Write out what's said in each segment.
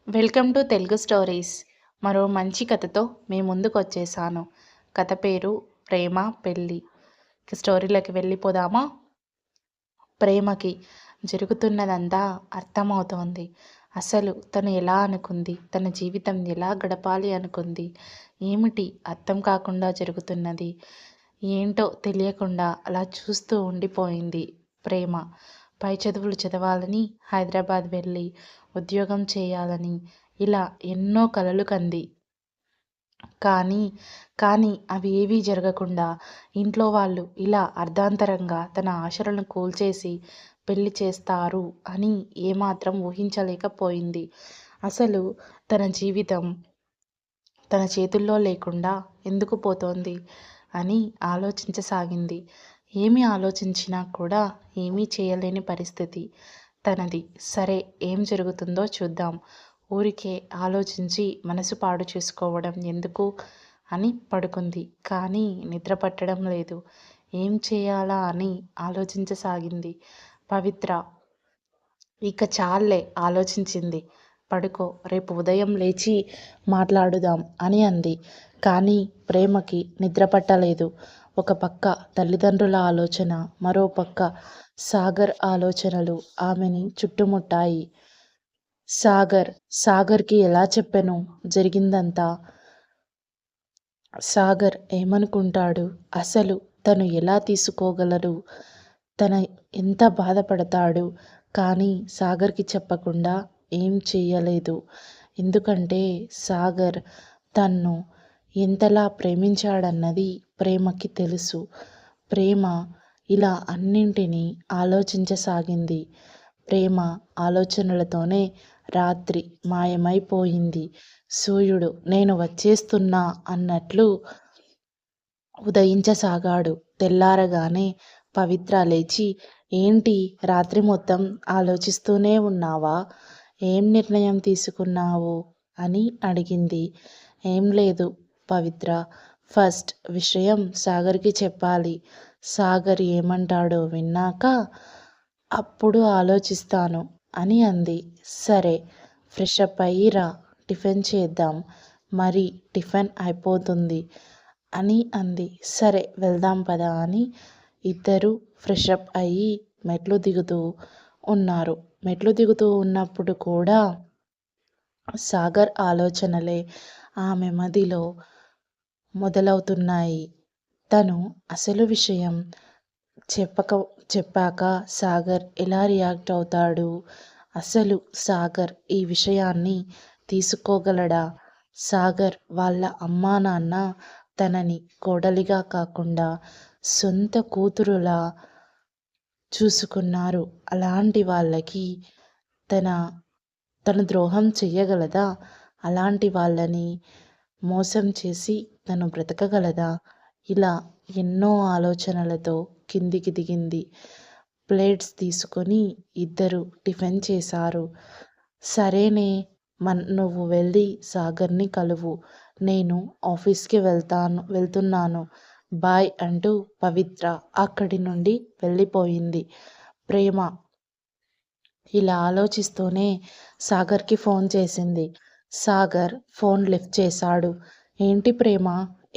Welcome to Telugu stories. మరో మంచి కథతో మీ ముందుకు వచ్చేసాను. కథ పేరు ప్రేమ పెళ్ళి. స్టోరీలోకి వెళ్ళిపోదామా? ప్రేమకి జరుగుతున్నదంతా అర్థమవుతోంది. అసలు తను ఎలా అనుకుంది, తన జీవితం ఎలా గడపాలి అనుకుంది, ఏమిటి అర్థం కాకుండా జరుగుతున్నది, ఏంటో తెలియకుండా అలా చూస్తూ ఉండిపోయింది ప్రేమ. పై చదువులు చదవాలని హైదరాబాద్ వెళ్ళి ఉద్యోగం చేయాలని ఇలా ఎన్నో కలలు కంది. కానీ అవి ఏవీ జరగకుండా ఇంట్లో వాళ్ళు ఇలా అర్ధాంతరంగా తన ఆశలను కూల్చేసి పెళ్లి చేస్తారు అని ఏమాత్రం ఊహించలేకపోయింది. అసలు తన జీవితం తన చేతుల్లో లేకుండా ఎందుకు పోతోంది అని ఆలోచించసాగింది. ఏమి ఆలోచించినా కూడా ఏమీ చేయలేని పరిస్థితి తనది. సరే, ఏం జరుగుతుందో చూద్దాం. ఊరికే ఆలోచించి మనసు పాడు చేసుకోవడం ఎందుకు అని పడుకుంది. కానీ నిద్ర పట్టడం లేదు. ఏం చేయాలా అని ఆలోచించసాగింది. పవిత్ర ఇక చాలే ఆలోచించింది. పడుకో, రేపు ఉదయం లేచి మాట్లాడుదాం అని అంది. కానీ ప్రేమకి నిద్ర పట్టలేదు. ఒక పక్క తల్లిదండ్రుల ఆలోచన, మరో పక్క సాగర్ ఆలోచనలు ఆమెని చుట్టుముట్టాయి. సాగర్కి ఎలా చెప్పెను జరిగిందంతా? సాగర్ ఏమనుకుంటాడు? అసలు తను ఎలా తీసుకోగలరు? తన ఎంత బాధపడతాడు? కానీ సాగర్కి చెప్పకుండా ఏం చెయ్యలేదు. ఎందుకంటే సాగర్ తన్ను ఎంతలా ప్రేమించాడన్నది ప్రేమకి తెలుసు. ప్రేమ ఇలా అన్నింటినీ ఆలోచించసాగింది. ప్రేమ ఆలోచనలతోనే రాత్రి మాయమైపోయింది. సూర్యుడు నేను వచ్చేస్తున్నా అన్నట్లు ఉదయించసాగాడు. తెల్లారగానే పవిత్ర లేచి, ఏంటి రాత్రి మొత్తం ఆలోచిస్తూనే ఉన్నావా? ఏం నిర్ణయం తీసుకున్నావు అని అడిగింది. ఏం లేదు పవిత్ర, ఫస్ట్ విషయం సాగర్కి చెప్పాలి. సాగర్ ఏమంటాడో విన్నాక అప్పుడు ఆలోచిస్తాను అని అంది. సరే, ఫ్రెష్ అప్ అయ్యి రా, టిఫిన్ చేద్దాం, మరి టిఫిన్ అయిపోతుంది అని అంది. సరే వెళ్దాం పదా అని ఇద్దరు ఫ్రెష్ అప్ అయ్యి మెట్లు దిగుతూ ఉన్నారు. మెట్లు దిగుతూ ఉన్నప్పుడు కూడా సాగర్ ఆలోచనలే ఆమె మదిలో మొదలవుతున్నాయి. తను అసలు విషయం చెప్పాక సాగర్ ఎలా రియాక్ట్ అవుతాడు? అసలు సాగర్ ఈ విషయాన్ని తీసుకోగలడా? సాగర్ వాళ్ళ అమ్మా నాన్న తనని కోడలిగా కాకుండా సొంత కూతురులా చూసుకున్నారు. అలాంటి వాళ్ళకి తను ద్రోహం చెయ్యగలదా? అలాంటి వాళ్ళని మోసం చేసి తను బ్రతకగలదా? ఇలా ఎన్నో ఆలోచనలతో కిందికి దిగింది. ప్లేట్స్ తీసుకొని ఇద్దరు టిఫిన్ చేశారు. సరేనే, నువ్వు వెళ్ళి సాగర్ని కలువు, నేను ఆఫీస్కి వెళ్తున్నాను, బాయ్ అంటూ పవిత్ర అక్కడి నుండి వెళ్ళిపోయింది. ప్రేమ ఇలా ఆలోచిస్తూనే సాగర్కి ఫోన్ చేసింది. సాగర్ ఫోన్ లిఫ్ట్ చేశాడు. ఏంటి ప్రేమ,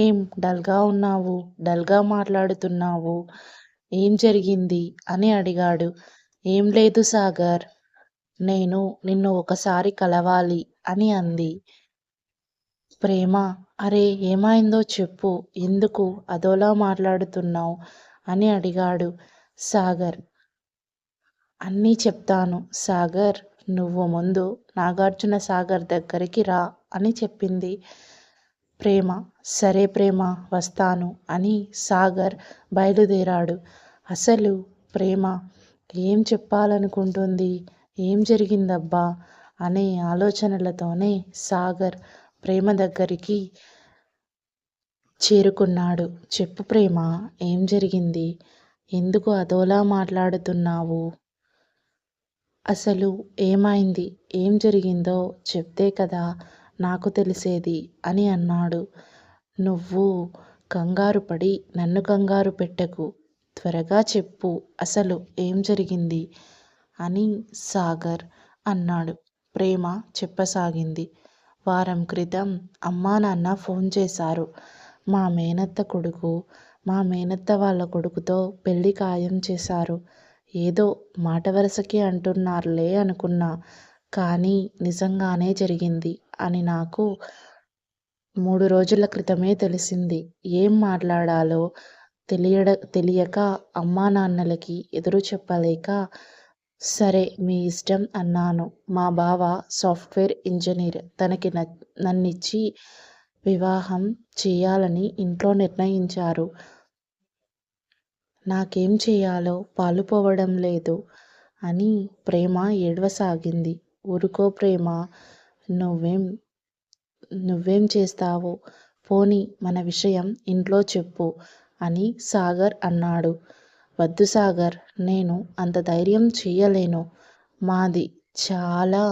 ఏం డల్గా ఉన్నావు, డల్గా మాట్లాడుతున్నావు, ఏం జరిగింది అని అడిగాడు. ఏం లేదు సాగర్, నేను నిన్ను ఒకసారి కలవాలి అని అంది. ప్రేమ అరే ఏమైందో చెప్పు, ఎందుకు అదోలా మాట్లాడుతున్నావు అని అడిగాడు. సాగర్ అన్నీ చెప్తాను సాగర్, నువ్వు ముందు నాగార్జున సాగర్ దగ్గరికి రా అని చెప్పింది ప్రేమ. సరే ప్రేమ, వస్తాను అని సాగర్ బయలుదేరాడు. అసలు ప్రేమ ఏం చెప్పాలనుకుంటుంది, ఏం జరిగిందబ్బా అనే ఆలోచనలతోనే సాగర్ ప్రేమ దగ్గరికి చేరుకున్నాడు. చెప్పు ప్రేమ, ఏం జరిగింది, ఎందుకు అదోలా మాట్లాడుతున్నావు, అసలు ఏమైంది, ఏం జరిగిందో చెప్తే కదా నాకు తెలిసేది అని అన్నాడు. నువ్వు కంగారు పడి నన్ను కంగారు పెట్టకు, త్వరగా చెప్పు అసలు ఏం జరిగింది అని సాగర్ అన్నాడు. ప్రేమ చెప్పసాగింది. వారం క్రితం అమ్మా నాన్న ఫోన్ చేశారు. మా మేనత్త కొడుకు, మా మేనత్త వాళ్ళ కొడుకుతో పెళ్లి ఖాయం చేశారు. ఏదో మాట వరసకి అంటున్నారులే అనుకున్నా. కానీ నిజంగానే జరిగింది అని నాకు 3 రోజుల క్రితమే తెలిసింది. ఏం మాట్లాడాలో తెలియక అమ్మానాన్నలకి ఎదురు చెప్పలేక, సరే మీ ఇష్టం అన్నాను. మా బావ సాఫ్ట్‌వేర్ ఇంజినీర్. తనకి నన్నిచ్చి వివాహం చెయ్యాలని ఇంట్లో నిర్ణయించారు. నాకేం చెయ్యాలో పాలుపోవడం లేదు అని ప్రేమ ఏడవసాగింది. ఊరుకో ప్రేమా! నువ్వేం చేస్తావో పోనీ మన విషయం ఇంట్లో చెప్పు అని సాగర్ అన్నాడు. వద్దు సాగర్, నేను అంత ధైర్యం చెయ్యలేను. మాది చాలా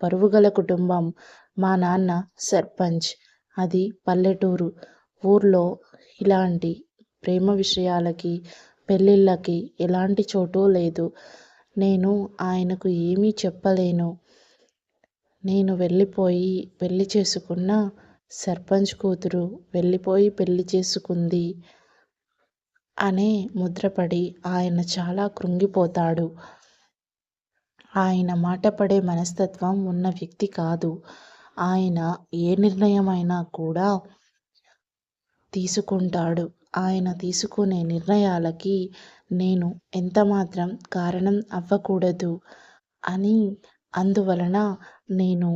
పరువుగల కుటుంబం. మా నాన్న సర్పంచ్. అది పల్లెటూరు. ఊర్లో ఇలాంటి ప్రేమ విషయాలకి, పెళ్ళిళ్ళకి ఎలాంటి చోటు లేదు. నేను ఆయనకు ఏమీ చెప్పలేను. నేను వెళ్ళిపోయి పెళ్లి చేసుకున్న సర్పంచ్ కూతురు వెళ్ళిపోయి పెళ్లి చేసుకుంది అనే ముద్రపడి ఆయన చాలా కృంగిపోతాడు. ఆయన మాట పడే మనస్తత్వం ఉన్న వ్యక్తి కాదు. ఆయన ఏ నిర్ణయమైనా కూడా తీసుకుంటాడు. ఆయన తీసుకునే నిర్ణయాలకి నేను ఎంతమాత్రం కారణం అవ్వకూడదు అని అందువలన నేను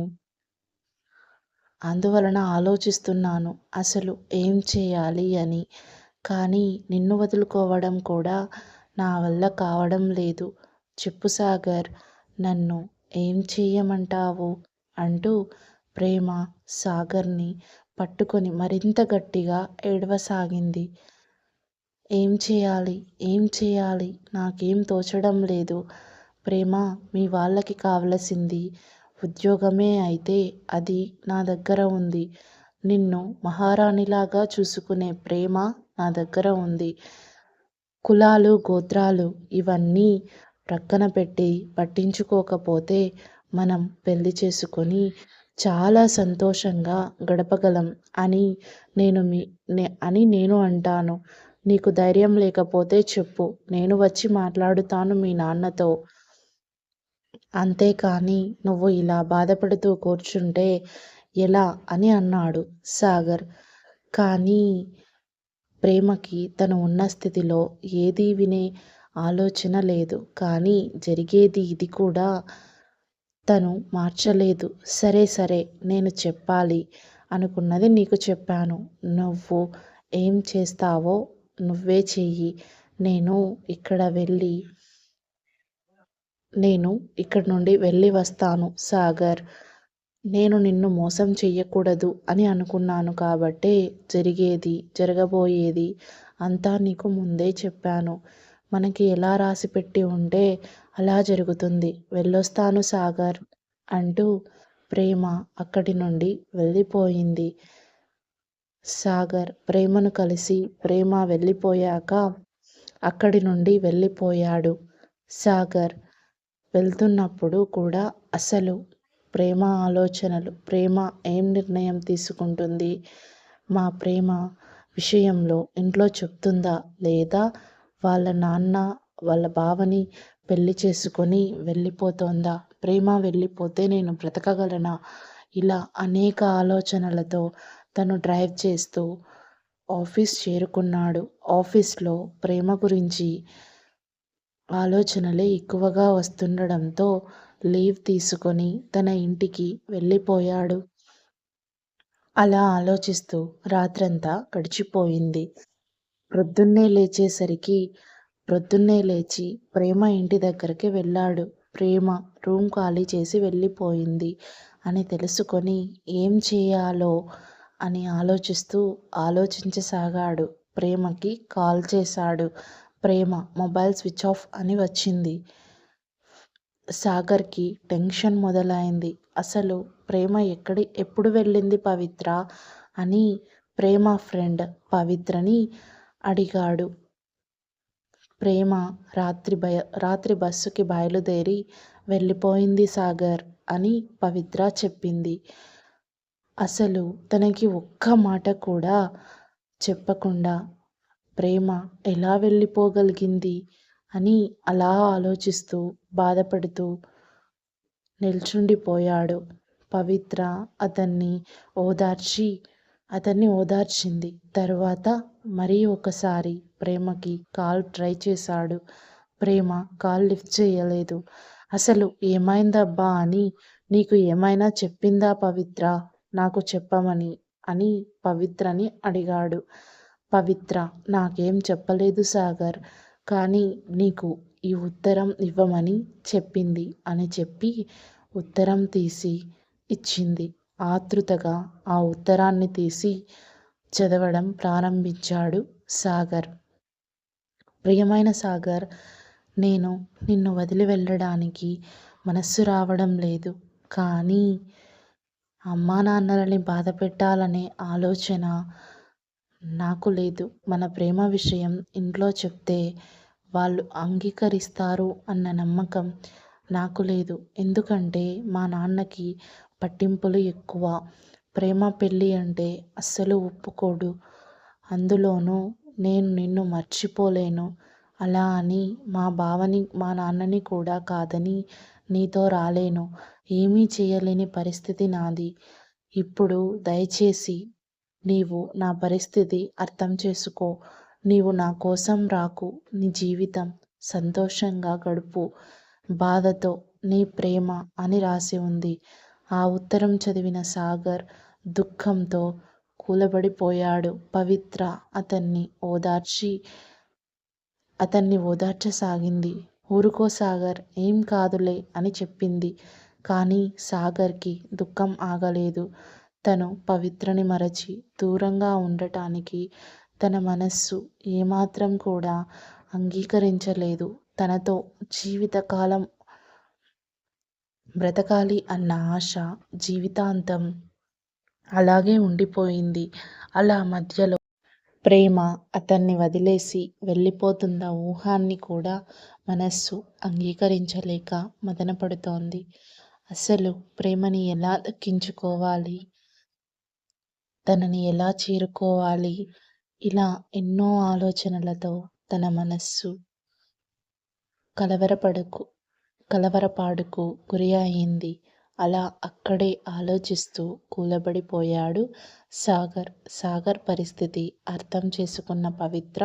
ఆలోచిస్తున్నాను అసలు ఏం చేయాలి అని. కానీ నిన్ను వదులుకోవడం కూడా నా వల్ల కావడం లేదు. చెప్పు సాగర్, నన్ను ఏం చెయ్యమంటావు అంటూ ప్రేమ సాగర్ని పట్టుకొని మరింత గట్టిగా ఏడవసాగింది. ఏం చేయాలి, ఏం చేయాలి, నాకేం తోచడం లేదు. ప్రేమ, మీ వాళ్ళకి కావలసింది ఉద్యోగమే అయితే అది నా దగ్గర ఉంది. నిన్ను మహారాణిలాగా చూసుకునే ప్రేమ నా దగ్గర ఉంది. కులాలు, గోత్రాలు ఇవన్నీ ప్రక్కన పెట్టి పట్టించుకోకపోతే మనం పెళ్లి చేసుకొని చాలా సంతోషంగా గడపగలం అని నేను అంటాను. నీకు ధైర్యం లేకపోతే చెప్పు, నేను వచ్చి మాట్లాడుతాను మీ నాన్నతో. అంతేకాని నువ్వు ఇలా బాధపడుతూ కూర్చుంటే ఎలా అని అన్నాడు సాగర్. కానీ ప్రేమకి తను ఉన్న స్థితిలో ఏదీ వినే ఆలోచన లేదు. కానీ జరిగేది ఇది కూడా తను మార్చలేదు. సరే సరే, నేను చెప్పాలి అనుకున్నది నీకు చెప్పాను. నువ్వు ఏం చేస్తావో నువ్వే చెయ్యి. నేను ఇక్కడి నుండి వెళ్ళి వస్తాను సాగర్. నేను నిన్ను మోసం చెయ్యకూడదు అని అనుకున్నాను కాబట్టే జరగబోయేది అంతా నీకు ముందే చెప్పాను. మనకి ఎలా రాసిపెట్టి ఉంటే అలా జరుగుతుంది. వెళ్ళొస్తాను సాగర్ అంటూ ప్రేమ అక్కడి నుండి వెళ్ళిపోయింది. సాగర్ ప్రేమను కలిసి ప్రేమ వెళ్ళిపోయాక అక్కడి నుండి వెళ్ళిపోయాడు. సాగర్ వెళ్తున్నప్పుడు కూడా అసలు ప్రేమ ఆలోచనలు, ప్రేమ ఏం నిర్ణయం తీసుకుంటుంది, మా ప్రేమ విషయంలో ఇంట్లో చెప్తుందా లేదా వాళ్ళ నాన్న వాళ్ళ బావని పెళ్లి చేసుకొని వెళ్ళిపోతోందా, ప్రేమ వెళ్ళిపోతే నేను బ్రతకగలనా, ఇలా అనేక ఆలోచనలతో తను డ్రైవ్ చేస్తూ ఆఫీస్ చేరుకున్నాడు. ఆఫీస్లో ప్రేమ గురించి ఆలోచనలే ఎక్కువగా వస్తుండడంతో లీవ్ తీసుకొని తన ఇంటికి వెళ్ళిపోయాడు. అలా ఆలోచిస్తూ రాత్రంతా గడిచిపోయింది. ప్రొద్దున్నే లేచి ప్రేమ ఇంటి దగ్గరికి వెళ్ళాడు. ప్రేమ రూమ్ ఖాళీ చేసి వెళ్ళిపోయింది అని తెలుసుకొని ఏం చేయాలో అని ఆలోచించసాగాడు. ప్రేమకి కాల్ చేశాడు. ప్రేమ మొబైల్ స్విచ్ ఆఫ్ అని వచ్చింది. సాగర్కి టెన్షన్ మొదలైంది. అసలు ప్రేమ ఎప్పుడు వెళ్ళింది పవిత్ర అని ప్రేమ ఫ్రెండ్ పవిత్రని అడిగాడు. ప్రేమ రాత్రి బస్సుకి బయలుదేరి వెళ్ళిపోయింది సాగర్ అని పవిత్ర చెప్పింది. అసలు తనకి ఒక్క మాట కూడా చెప్పకుండా ప్రేమ ఎలా వెళ్ళిపోగలిగింది అని అలా ఆలోచిస్తూ బాధపడుతూ నిల్చుండిపోయాడు. పవిత్ర అతన్ని ఓదార్చింది. తరువాత మరీ ఒకసారి ప్రేమకి కాల్ ట్రై చేశాడు. ప్రేమ కాల్ లిఫ్ట్ చేయలేదు. అసలు ఏమైందబ్బా అని నీకు ఏమైనా చెప్పిందా పవిత్ర, నాకు చెప్పమని అని పవిత్రని అడిగాడు. పవిత్ర నాకేం చెప్పలేదు సాగర్, కానీ నీకు ఈ ఉత్తరం ఇవ్వమని చెప్పింది అని చెప్పి ఉత్తరం తీసి ఇచ్చింది. ఆతృతగా ఆ ఉత్తరాన్ని తీసి చదవడం ప్రారంభించాడు సాగర్. ప్రియమైన సాగర్, నేను నిన్ను వదిలి వెళ్ళడానికి మనస్సు రావడం లేదు. కానీ అమ్మా నాన్నలని బాధ పెట్టాలనే ఆలోచన నాకు లేదు. మన ప్రేమ విషయం ఇంట్లో చెప్తే వాళ్ళు అంగీకరిస్తారు అన్న నమ్మకం నాకు లేదు. ఎందుకంటే మా నాన్నకి పట్టింపులు ఎక్కువ. ప్రేమ పెళ్ళి అంటే అస్సలు ఒప్పుకోడు. అందులోనూ నేను నిన్ను మర్చిపోలేను. అలా అని మా బావని మా నాన్నని కూడా కాదని నీతో రాలేను. ఏమీ చేయలేని పరిస్థితి నాది. ఇప్పుడు దయచేసి నీవు నా పరిస్థితి అర్థం చేసుకో. నీవు నా కోసం రాకు. నీ జీవితం సంతోషంగా గడుపు. బాధతో నీ ప్రేమ అని రాసి ఉంది. ఆ ఉత్తరం చదివిన సాగర్ దుఃఖంతో కూలబడిపోయాడు. పవిత్ర అతన్ని ఓదార్చసాగింది. ఊరుకో సాగర్, ఏం కాదులే అని చెప్పింది. కానీ సాగర్కి దుఃఖం ఆగలేదు. తను పవిత్రని మరచి దూరంగా ఉండటానికి తన మనస్సు ఏమాత్రం కూడా అంగీకరించలేదు. తనతో జీవితకాలం బ్రతకాలి అన్న ఆశ జీవితాంతం అలాగే ఉండిపోయింది. అలా మధ్యలో ప్రేమ అతన్ని వదిలేసి వెళ్ళిపోతున్న ఊహాన్ని కూడా మనస్సు అంగీకరించలేక మదనపడుతోంది. అసలు ప్రేమని ఎలా దక్కించుకోవాలి, తనని ఎలా చేరుకోవాలి, ఇలా ఎన్నో ఆలోచనలతో తన మనస్సు కలవరపాడుకు గురి అయింది. అలా అక్కడే ఆలోచిస్తూ కూలబడిపోయాడు సాగర్. సాగర్ పరిస్థితి అర్థం చేసుకున్న పవిత్ర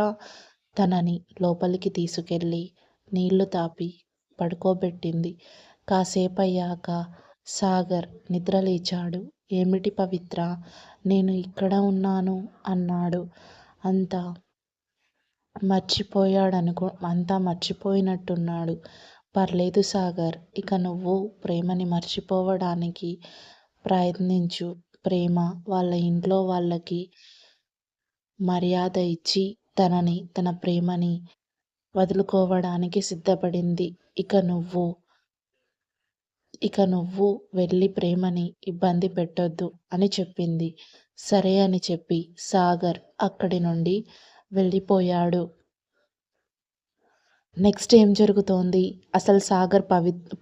తనని లోపలికి తీసుకెళ్ళి నీళ్లు తాపి పడుకోబెట్టింది. కాసేపయ్యాక సాగర్ నిద్రలేచాడు. ఏమిటి పవిత్ర, నేను ఇక్కడ ఉన్నాను అన్నాడు. అంతా మర్చిపోయినట్టున్నాడు. పర్లేదు సాగర్, ఇక నువ్వు ప్రేమని మర్చిపోవడానికి ప్రయత్నించు. ప్రేమ వాళ్ళ ఇంట్లో వాళ్ళకి మర్యాద ఇచ్చి తన ప్రేమని వదులుకోవడానికి సిద్ధపడింది. ఇక నువ్వు వెళ్ళి ప్రేమని ఇబ్బంది పెట్టొద్దు అని చెప్పింది. సరే అని చెప్పి సాగర్ అక్కడి నుండి వెళ్ళిపోయాడు. నెక్స్ట్ ఏం జరుగుతోంది, అసలు సాగర్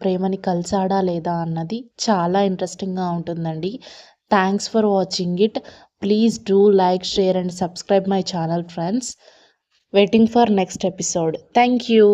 ప్రేమని కలిసాడా లేదా అన్నది చాలా ఇంట్రెస్టింగ్గా ఉంటుందండి. Thanks for watching it. Please do like, share and subscribe my channel friends. Waiting for next episode. Thank you.